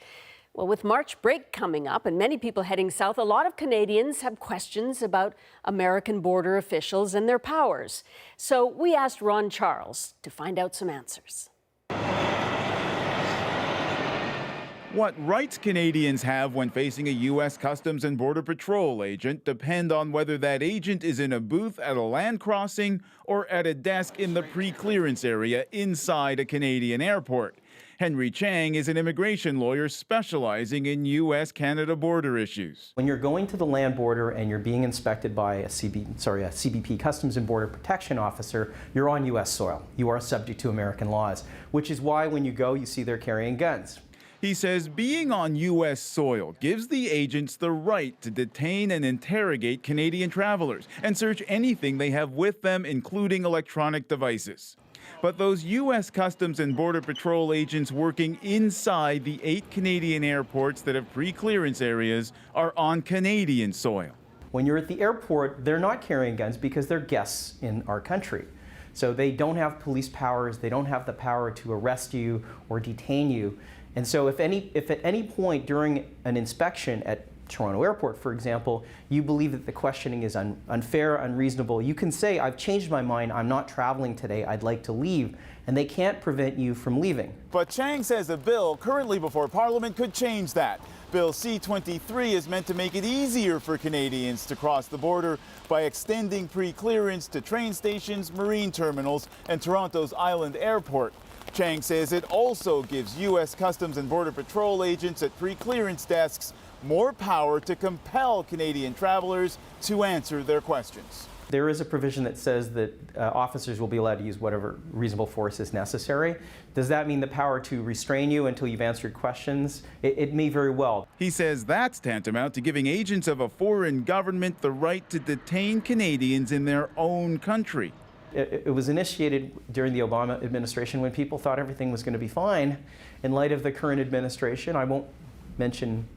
Well, with March break coming up and many people heading south, a lot of Canadians have questions about American border officials and their powers. So we asked Ron Charles to find out some answers. What rights Canadians have when facing a U.S. Customs and Border Patrol agent depend on whether that agent is in a booth at a land crossing or at a desk in the pre-clearance area inside a Canadian airport. Henry Chang is an immigration lawyer specializing in U.S.-Canada border issues. When you're going to the land border and you're being inspected by a CBP, Customs and Border Protection officer, you're on U.S. soil. You are subject to American laws, which is why when you go, you see they're carrying guns. He says being on U.S. soil gives the agents the right to detain and interrogate Canadian travelers and search anything they have with them, including electronic devices. But those U.S. Customs and Border Patrol agents working inside the 8 Canadian airports that have pre-clearance areas are on Canadian soil. When you're at the airport, they're not carrying guns because they're guests in our country. So they don't have police powers, they don't have the power to arrest you or detain you. And so if at any point during an inspection at Toronto Airport, for example, you believe that the questioning is unfair, unreasonable, you can say, I've changed my mind, I'm not traveling today, I'd like to leave, and they can't prevent you from leaving. But Chang says a bill currently before Parliament could change that. Bill C-23 is meant to make it easier for Canadians to cross the border by extending pre-clearance to train stations, marine terminals, and Toronto's Island Airport. Chang says it also gives U.S. Customs and Border Patrol agents at pre-clearance desks more power to compel Canadian travelers to answer their questions. There is a provision that says that officers will be allowed to use whatever reasonable force is necessary. Does that mean the power to restrain you until you've answered questions? It may very well. He says that's tantamount to giving agents of a foreign government the right to detain Canadians in their own country. It was initiated during the Obama administration when people thought everything was going to be fine. In light of the current administration, I won't mention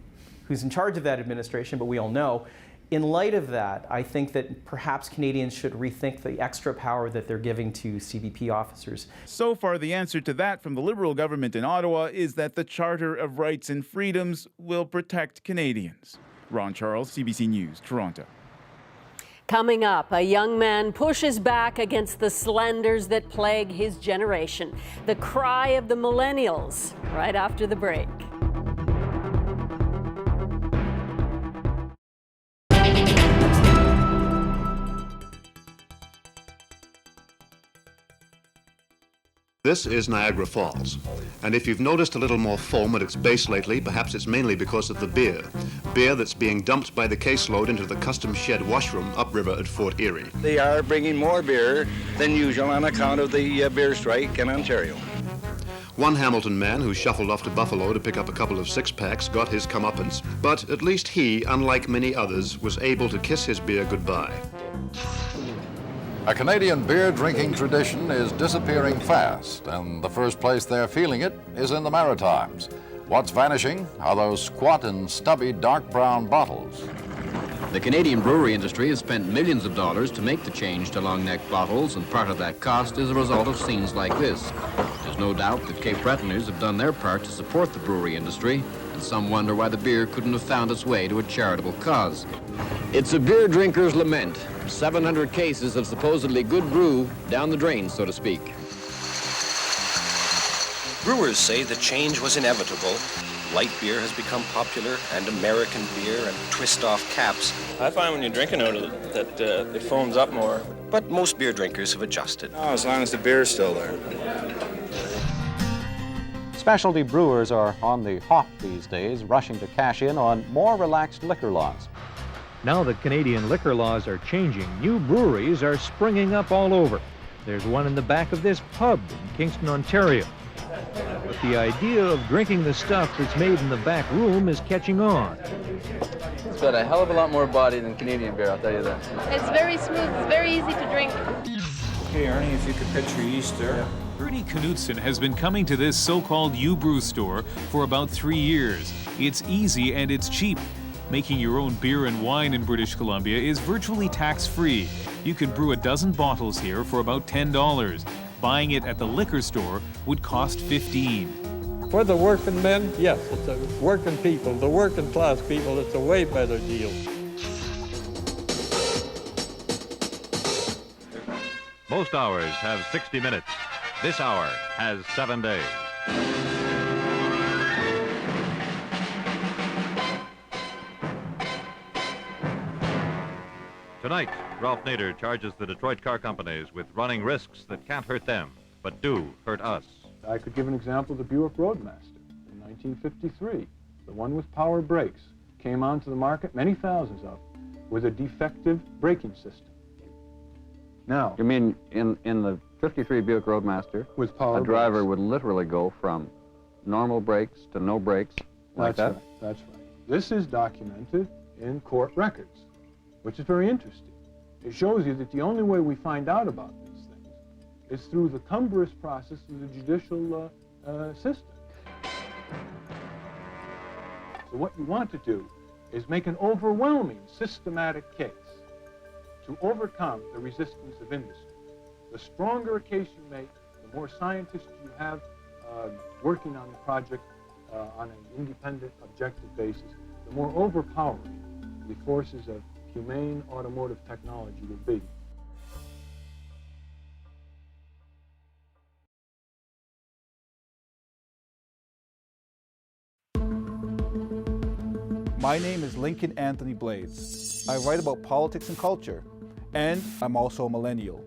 who's in charge of that administration, but we all know. In light of that, I think that perhaps Canadians should rethink the extra power that they're giving to CBP officers. So far, the answer to that from the Liberal government in Ottawa is that the Charter of Rights and Freedoms will protect Canadians. Ron Charles, CBC News, Toronto. Coming up, a young man pushes back against the slanders that plague his generation. The cry of the millennials, right after the break. This is Niagara Falls, and if you've noticed a little more foam at its base lately, perhaps it's mainly because of the beer. Beer that's being dumped by the caseload into the customs shed washroom upriver at Fort Erie. They are bringing more beer than usual on account of the beer strike in Ontario. One Hamilton man who shuffled off to Buffalo to pick up a couple of six-packs got his comeuppance, but at least he, unlike many others, was able to kiss his beer goodbye. A Canadian beer drinking tradition is disappearing fast, and the first place they're feeling it is in the Maritimes. What's vanishing are those squat and stubby dark brown bottles. The Canadian brewery industry has spent millions of dollars to make the change to long-neck bottles, and part of that cost is a result of scenes like this. There's no doubt that Cape Bretoners have done their part to support the brewery industry, and some wonder why the beer couldn't have found its way to a charitable cause. It's a beer drinker's lament. 700 cases of supposedly good brew down the drain, so to speak. Brewers say the change was inevitable. Light beer has become popular, and American beer and twist-off caps. I find when you're drinking out of it that it foams up more. But most beer drinkers have adjusted. Oh, as long as the beer is still there. Specialty brewers are on the hop these days, rushing to cash in on more relaxed liquor laws. Now that Canadian liquor laws are changing, new breweries are springing up all over. There's one in the back of this pub in Kingston, Ontario. But the idea of drinking the stuff that's made in the back room is catching on. It's got a hell of a lot more body than Canadian beer, I'll tell you that. It's very smooth, it's very easy to drink. Okay, Arnie, if you could picture yeast there. Bernie Knudsen has been coming to this so-called U-Brew store for about 3 years. It's easy and it's cheap. Making your own beer and wine in British Columbia is virtually tax-free. You can brew a dozen bottles here for about $10. Buying it at the liquor store would cost $15. For the working men, yes, it's the working people, the working class people, it's a way better deal. Most hours have 60 minutes. This hour has 7 days. Tonight, Ralph Nader charges the Detroit car companies with running risks that can't hurt them, but do hurt us. I could give an example of the Buick Roadmaster in 1953. The one with power brakes came onto the market, many thousands of, with a defective braking system. Now, You mean in the 53 Buick Roadmaster, with power a driver brakes. would literally go from normal brakes to no brakes like That's that? right, that's right. This is documented in court records, which is very interesting. It shows you that the only way we find out about these things is through the cumbrous process of the judicial system. So what you want to do is make an overwhelming systematic case to overcome the resistance of industry. The stronger a case you make, the more scientists you have working on the project on an independent, objective basis, the more overpowering the forces of humane automotive technology will be. My name is Lincoln Anthony Blades. I write about politics and culture, and I'm also a millennial.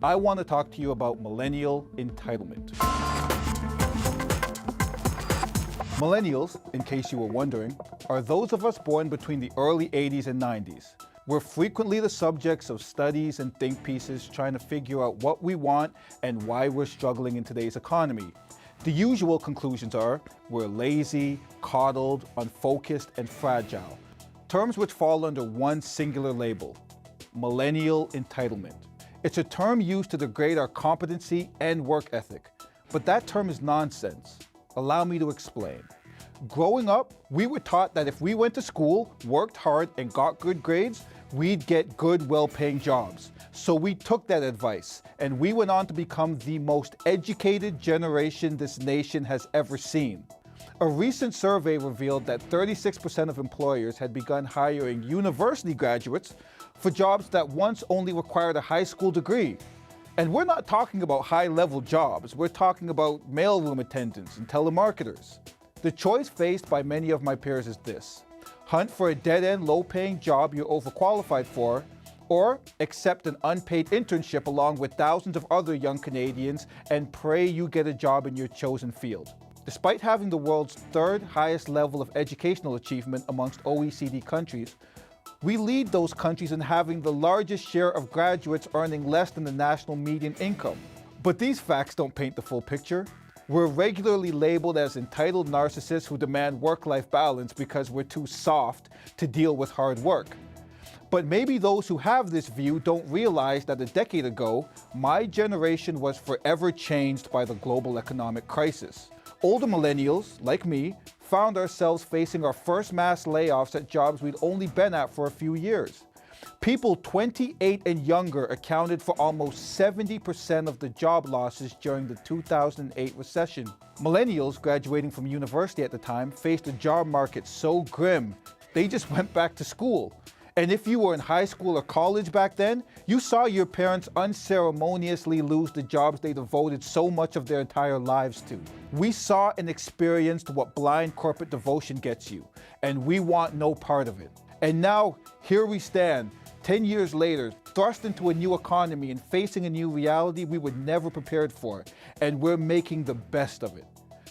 I want to talk to you about millennial entitlement. Millennials, in case you were wondering, are those of us born between the early 80s and 90s. We're frequently the subjects of studies and think pieces trying to figure out what we want and why we're struggling in today's economy. The usual conclusions are we're lazy, coddled, unfocused, and fragile. Terms which fall under one singular label: millennial entitlement. It's a term used to degrade our competency and work ethic. But that term is nonsense. Allow me to explain. Growing up, we were taught that if we went to school, worked hard, and got good grades, we'd get good, well-paying jobs. So we took that advice, and we went on to become the most educated generation this nation has ever seen. A recent survey revealed that 36% of employers had begun hiring university graduates for jobs that once only required a high school degree. And we're not talking about high-level jobs, we're talking about mailroom attendants and telemarketers. The choice faced by many of my peers is this: hunt for a dead-end, low-paying job you're overqualified for, or accept an unpaid internship along with thousands of other young Canadians and pray you get a job in your chosen field. Despite having the world's third highest level of educational achievement amongst OECD countries, we lead those countries in having the largest share of graduates earning less than the national median income. But these facts don't paint the full picture. We're regularly labeled as entitled narcissists who demand work-life balance because we're too soft to deal with hard work. But maybe those who have this view don't realize that a decade ago, my generation was forever changed by the global economic crisis. Older millennials, like me, found ourselves facing our first mass layoffs at jobs we'd only been at for a few years. People 28 and younger accounted for almost 70% of the job losses during the 2008 recession. Millennials graduating from university at the time faced a job market so grim, they just went back to school. And if you were in high school or college back then, you saw your parents unceremoniously lose the jobs they devoted so much of their entire lives to. We saw and experienced what blind corporate devotion gets you, and we want no part of it. And now, here we stand, 10 years later, thrust into a new economy and facing a new reality we were never prepared for, and we're making the best of it.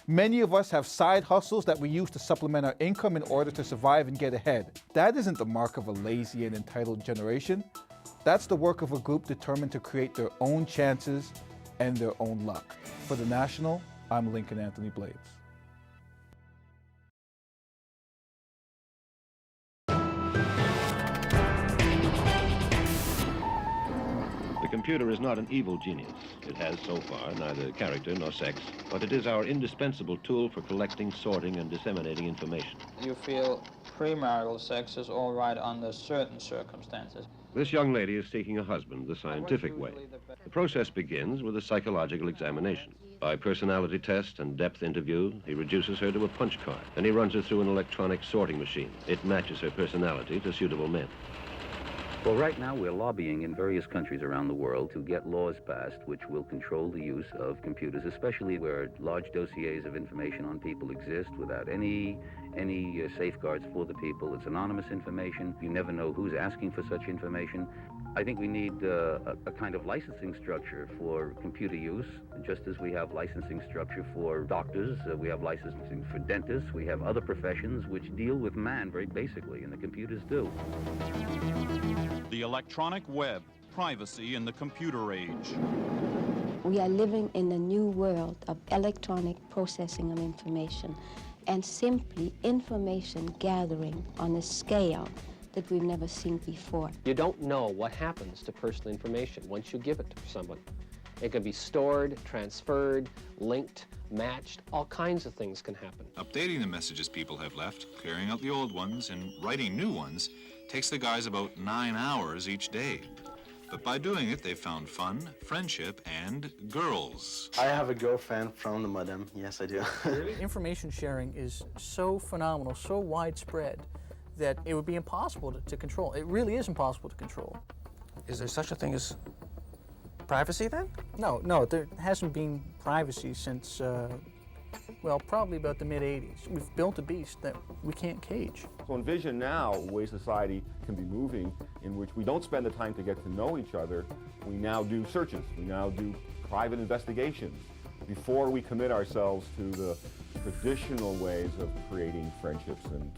Many of us have side hustles that we use to supplement our income in order to survive and get ahead. That isn't the mark of a lazy and entitled generation. That's the work of a group determined to create their own chances and their own luck. For The National, I'm Lincoln Anthony Blades. The computer is not an evil genius. It has, so far, neither character nor sex, but it is our indispensable tool for collecting, sorting, and disseminating information. You feel premarital sex is all right under certain circumstances. This young lady is seeking a husband the scientific way. The process begins with a psychological examination. By personality test and depth interview, he reduces her to a punch card. Then he runs her through an electronic sorting machine. It matches her personality to suitable men. Well, right now we're lobbying in various countries around the world to get laws passed which will control the use of computers, especially where large dossiers of information on people exist without any safeguards for the people. It's anonymous information. You never know who's asking for such information. I think we need a kind of licensing structure for computer use, just as we have licensing structure for doctors, we have licensing for dentists, we have other professions which deal with man very basically, and the computers do. The electronic web, privacy in the computer age. We are living in a new world of electronic processing of information and simply information gathering on a scale that we've never seen before. You don't know what happens to personal information once you give it to someone. It can be stored, transferred, linked, matched. All kinds of things can happen. Updating the messages people have left, clearing out the old ones, and writing new ones takes the guys about 9 hours each day. But by doing it, they've found fun, friendship, and girls. I have a girlfriend from the modem. Yes, I do. Information sharing is so phenomenal, so widespread, that it would be impossible to control. It really is impossible to control. Is there such a thing as privacy then? No, there hasn't been privacy since, well, probably about the mid-'80s. We've built a beast that we can't cage. So envision now a way society can be moving in which we don't spend the time to get to know each other. We now do searches. We now do private investigations before we commit ourselves to the traditional ways of creating friendships and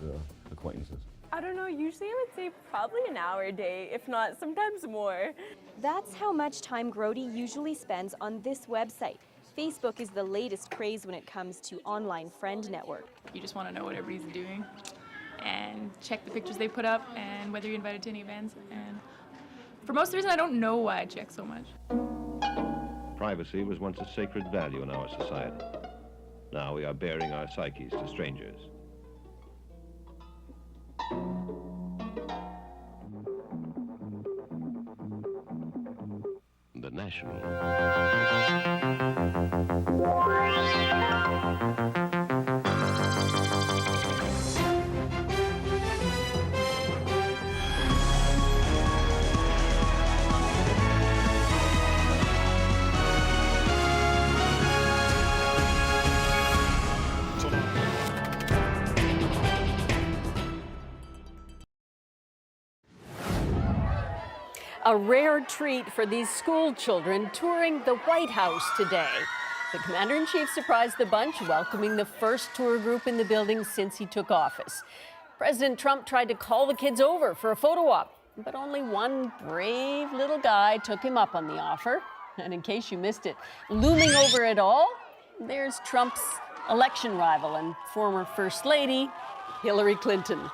acquaintances. I don't know, usually I would say probably an hour a day, if not sometimes more. That's how much time Grody usually spends on this website. Facebook is the latest craze when it comes to online friend network. You just want to know what everybody's doing and check the pictures they put up and whether you're invited to any events. And for most of the reason, I don't know why I check so much. Privacy was once a sacred value in our society. Now we are baring our psyches to strangers. The National. A rare treat for these school children touring the White House today. The Commander-in-Chief surprised the bunch, welcoming the first tour group in the building since he took office. President Trump tried to call the kids over for a photo op, but only one brave little guy took him up on the offer. And in case you missed it, looming over it all, there's Trump's election rival and former First Lady, Hillary Clinton.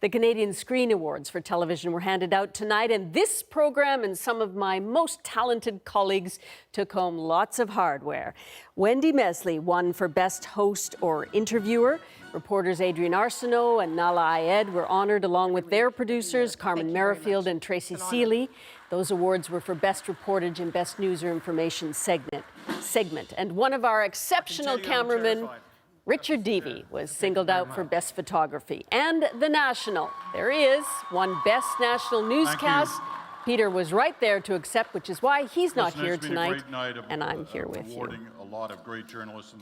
The Canadian Screen Awards for television were handed out tonight, and this program and some of my most talented colleagues took home lots of hardware. Wendy Mesley won for Best Host or Interviewer. Reporters Adrian Arsenault and Nala Ayed were honored along with their producers, Carmen Merrifield and Tracy Seeley. Those awards were for Best Reportage and Best News or Information segment. And one of our exceptional cameramen, Richard Deavy, was singled out for Best Photography. And The National, there he is, won Best National Newscast. Peter was right there to accept, which is why he's not here tonight, and I'm here with you. A lot of great journalists.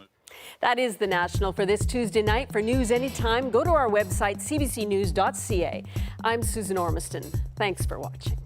That is The National for this Tuesday night. For news anytime, go to our website, cbcnews.ca. I'm Susan Ormiston. Thanks for watching.